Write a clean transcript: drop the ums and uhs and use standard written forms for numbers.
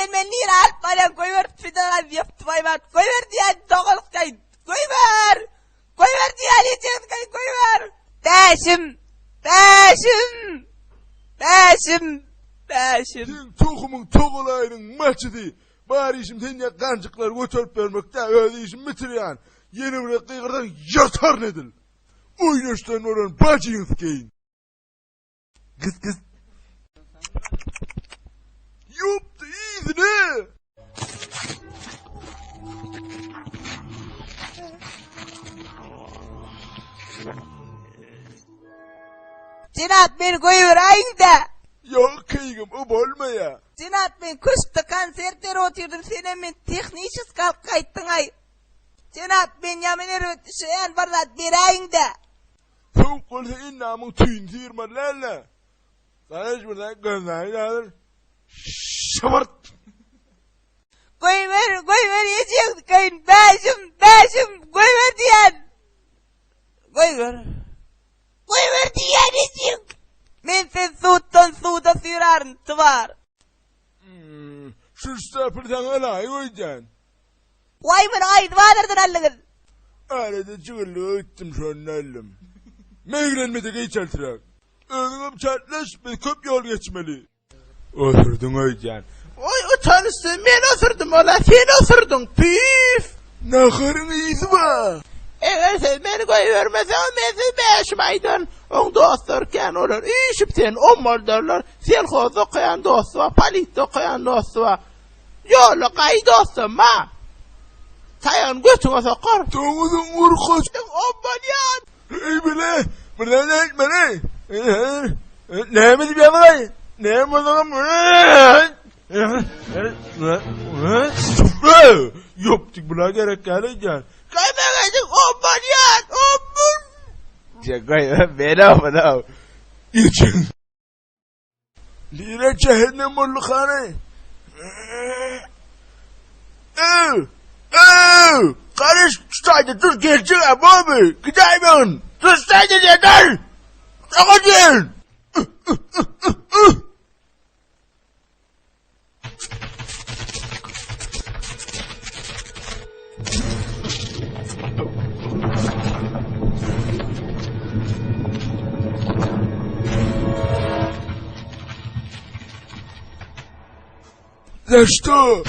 sen men nir alıp balan koyver fidan yaptı baymat. Koyver diyen doğalık kayın. Koyver. Koyver diyen içen kayın koyver. Beşim. Beşim. Beşim. Beşim. Sen tokumun tokulayının maçıdı. Bari işim senden kancıklar götürüp vermekte öyle işim bitiriyen. Yeni bir kıyırdan yatar nedil. Oynaştan oran bacıyız keyin. Kız kız. Yaptı iyiydi ne? Cenap beni koyver ayın da. Yok kıygım o olma ya. Cenap ben kuşta konsertlere oturdum sen men texniçiz kalk kayttın ay. Cenap ben yamener ötüşen varlat berayın da. Soğuk olsa innamın tüyün sıyırmalarla. Karış buradan gözlerini alır. Şabart. Koyver yiyecek kayın beşim koyver diyen. Koyver diyen yiyecek. Men sen suuttan suuda sıyırarın tıvar. Şu stapırdan alay koyacaksın. Vay bana aydı varırdın allıgın. Arada çıgırlığı ettim şu an alım. Meygilenmedi geçertirak. Önüm çatlaş ve köp yol geçmeli. Oturdun koyacaksın. Oy utanırsın ben oturdum ola sen oturdun püf. Ne karın iyisi var. Eğer sen beni koyuvermesen ben beşmaydın. On dostlarken olur işip sen on moldarlar. Sen koz okuyan dostu var palit okuyan dostu var. Yolu kay dostum ha. Tayan götüne sokar. Domuzun vurkoç. On yan. Ey bile. Buradan etme ne? Neyimiz bir yapay? Neyim o zaman? Yaptık buna gerek geleceksin. Kaybedecek on yan. Şakayı bela. İçin. Lira cehennem ollukane. Karış tutaydı dur gelecek abi. Gideyim. Tutaydı yeter. Sakın. За что?